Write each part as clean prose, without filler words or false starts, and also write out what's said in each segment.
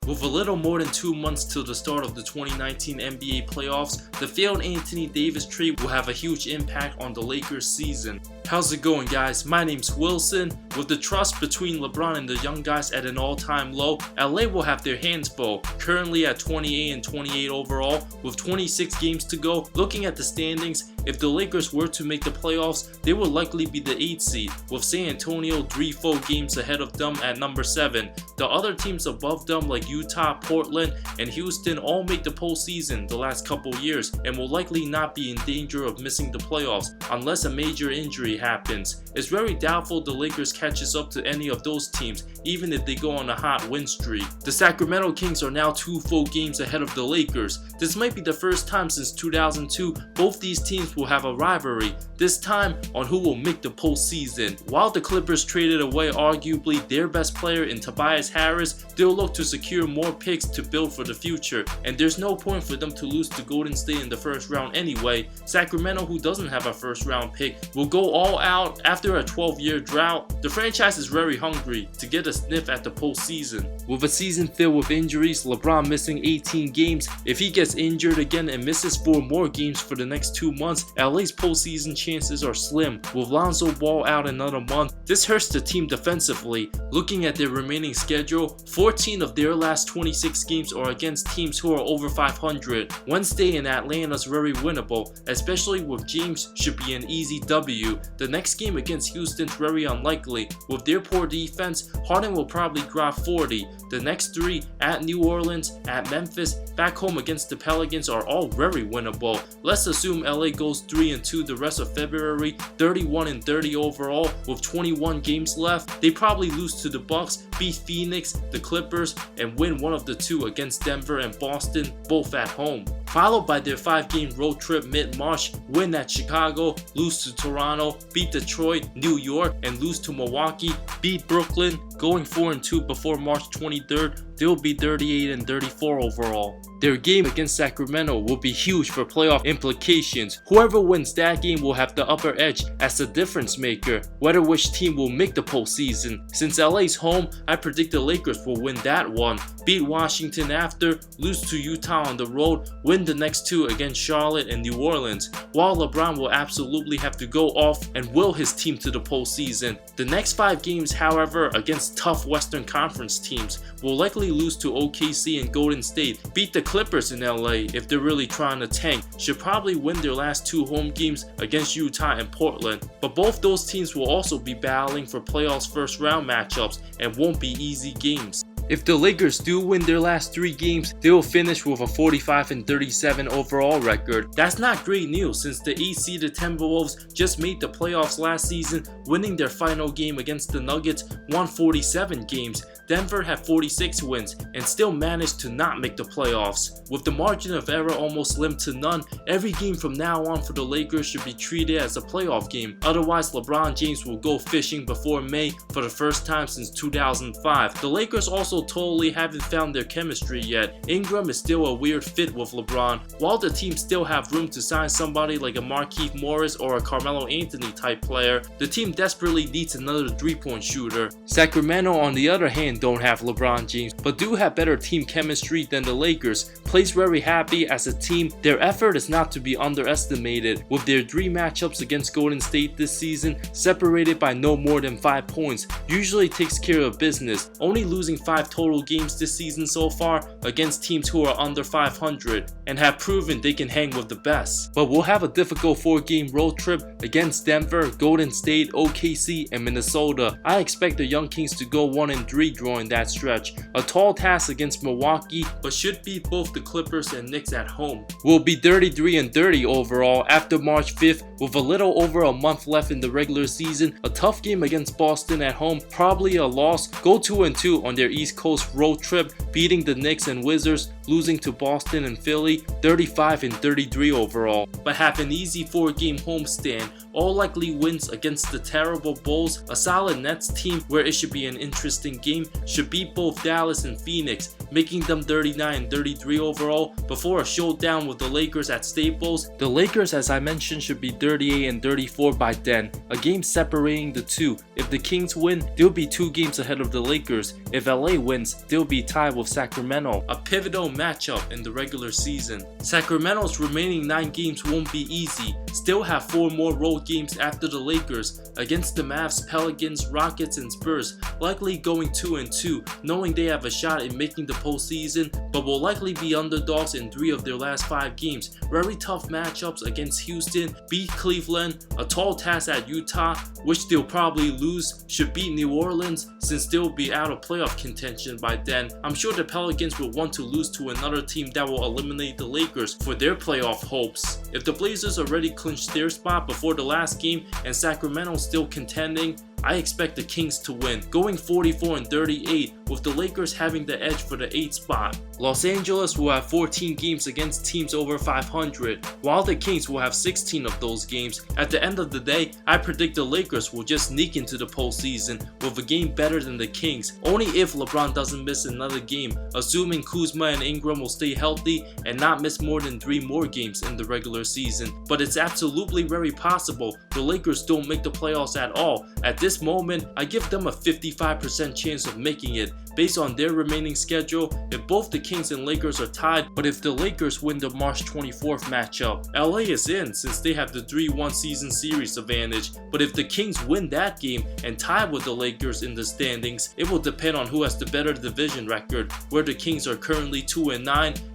With a little more than 2 months till the start of the 2019 NBA playoffs, the failed Anthony Davis trade will have a huge impact on the Lakers season. How's it going, guys? My name's Wilson. With the trust between LeBron and the young guys at an all-time low, LA will have their hands full, currently at 28 and 28 overall, with 26 games to go. Looking at the standings, if the Lakers were to make the playoffs, they would likely be the 8th seed, with San Antonio 3 full games ahead of them at number 7. The other teams above them like Utah, Portland, and Houston all make the postseason the last couple years and will likely not be in danger of missing the playoffs unless a major injury happens. It's very doubtful the Lakers catches up to any of those teams, even if they go on a hot win streak. The Sacramento Kings are now 2 full games ahead of the Lakers. This might be the first time since 2002 both these teams will have a rivalry, this time on who will make the postseason. While the Clippers traded away arguably their best player in Tobias Harris, they'll look to secure more picks to build for the future, and there's no point for them to lose to Golden State in the first round anyway. Sacramento, who doesn't have a first round pick, will go all out after a 12-year drought. The franchise is very hungry to get a sniff at the postseason. With a season filled with injuries, LeBron missing 18 games, if he gets injured again and misses 4 more games for the next 2 months, LA's postseason chances are slim. With Lonzo Ball out another month, this hurts the team defensively. Looking at their remaining schedule, 14 of their last 26 games are against teams who are over 500. Wednesday in Atlanta is very winnable, especially with James should be an easy W. The next game against Houston is very unlikely. With their poor defense, Harden will probably grab 40. The next 3 at New Orleans, at Memphis, back home against the Pelicans are all very winnable. Let's assume LA goes 3-2 the rest of February, 31-30 overall with 21 games left. They probably lose to the Bucks, beat Phoenix, the Clippers, and win one of the 2 against Denver and Boston, both at home. Followed by their 5-game road trip mid-March, win at Chicago, lose to Toronto, beat Detroit, New York, and lose to Milwaukee, beat Brooklyn, going 4-2 before March 23rd. They'll be 38-34 overall. Their game against Sacramento will be huge for playoff implications. Whoever wins that game will have the upper edge as the difference maker, whether which team will make the postseason. Since LA's home, I predict the Lakers will win that one, beat Washington after, lose to Utah on the road, win the next 2 against Charlotte and New Orleans, while LeBron will absolutely have to go off and will his team to the postseason. The next 5 games, however, against tough Western Conference teams, will likely lose to OKC and Golden State, beat the Clippers in LA if they're really trying to tank, should probably win their last 2 home games against Utah and Portland, but both those teams will also be battling for playoffs first round matchups and won't be easy games. If the Lakers do win their last 3 games, they will finish with a 45-37 overall record. That's not great news since the 8th-seeded Timberwolves just made the playoffs last season, winning their final game against the Nuggets, won 47 games. Denver had 46 wins and still managed to not make the playoffs. With the margin of error almost slim to none, every game from now on for the Lakers should be treated as a playoff game. Otherwise, LeBron James will go fishing before May for the first time since 2005. The Lakers also totally haven't found their chemistry yet. Ingram is still a weird fit with LeBron, while the team still have room to sign somebody like a Markieff Morris or a Carmelo Anthony type player. The team desperately needs another 3-point shooter. Sacramento, on the other hand, don't have LeBron James, but do have better team chemistry than the Lakers. Plays very happy as a team. Their effort is not to be underestimated. With their 3 matchups against Golden State this season, separated by no more than 5 points, usually takes care of business, only losing 5 total games this season so far against teams who are under 500 and have proven they can hang with the best. But we'll have a difficult 4-game road trip against Denver, Golden State, OKC, and Minnesota. I expect the young Kings to go 1-3 during that stretch. A tall task against Milwaukee, but should beat both the Clippers and Knicks at home. We'll be 33-30 overall after March 5th with a little over a month left in the regular season. A tough game against Boston at home, probably a loss. Go 2-2 on their East Coast road trip, beating the Knicks and Wizards, losing to Boston and Philly 35-33 overall, but have an easy 4-game homestand, all likely wins against the terrible Bulls. A solid Nets team where it should be an interesting game should beat both Dallas and Phoenix, making them 39-33 overall before a showdown with the Lakers at Staples. The Lakers, as I mentioned, should be 38-34 by then, a game separating the two. If the Kings win, they'll be 2 games ahead of the Lakers. If LA wins, they'll be tied with Sacramento. A pivotal matchup in the regular season. Sacramento's remaining 9 games won't be easy. Still have 4 more road games after the Lakers against the Mavs, Pelicans, Rockets, and Spurs, likely going 2-2, knowing they have a shot in making the postseason, but will likely be underdogs in 3 of their last 5 games. Very tough matchups against Houston, beat Cleveland, a tall task at Utah, which they'll probably lose, should beat New Orleans since they'll be out of playoff contention by then. I'm sure the Pelicans will want to lose to another team that will eliminate the Lakers for their playoff hopes. If the Blazers already clinched their spot before the last game and Sacramento still contending, I expect the Kings to win, going 44-38, with the Lakers having the edge for the 8th spot. Los Angeles will have 14 games against teams over 500, while the Kings will have 16 of those games. At the end of the day, I predict the Lakers will just sneak into the postseason with a game better than the Kings, only if LeBron doesn't miss another game, assuming Kuzma and Ingram will stay healthy and not miss more than 3 more games in the regular season. But it's absolutely very possible the Lakers don't make the playoffs at all. At this moment, I give them a 55% chance of making it based on their remaining schedule if both the Kings and Lakers are tied. But if the Lakers win the March 24th matchup, LA is in since they have the 3-1 season series advantage. But if the Kings win that game and tie with the Lakers in the standings, it will depend on who has the better division record, where the Kings are currently 2-9,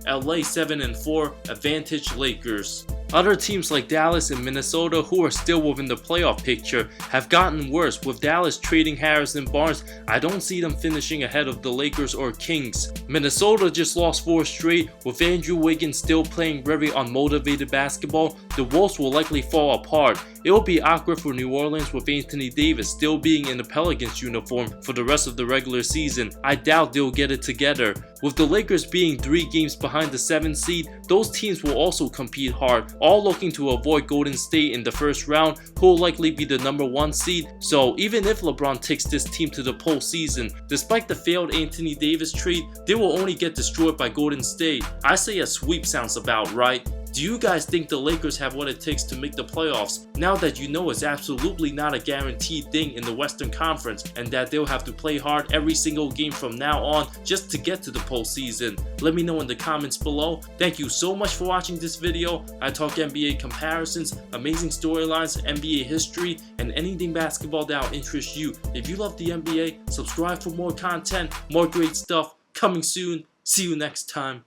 LA 7-4, advantage Lakers. Other teams like Dallas and Minnesota, who are still within the playoff picture, have gotten worse. With Dallas trading Harrison Barnes, I don't see them finishing ahead of the Lakers or Kings. Minnesota just lost 4 straight, with Andrew Wiggins still playing very unmotivated basketball. The Wolves will likely fall apart. It will be awkward for New Orleans with Anthony Davis still being in the Pelicans uniform for the rest of the regular season. I doubt they'll get it together. With the Lakers being 3 games behind the 7th seed, those teams will also compete hard, all looking to avoid Golden State in the first round, who will likely be the number 1 seed. So even if LeBron takes this team to the postseason, despite the failed Anthony Davis trade, they will only get destroyed by Golden State. I say a sweep sounds about right. Do you guys think the Lakers have what it takes to make the playoffs, now that you know it's absolutely not a guaranteed thing in the Western Conference and that they'll have to play hard every single game from now on just to get to the postseason? Let me know in the comments below. Thank you so much for watching this video. I talk NBA comparisons, amazing storylines, NBA history, and anything basketball that will interest you. If you love the NBA, subscribe for more content, more great stuff coming soon. See you next time.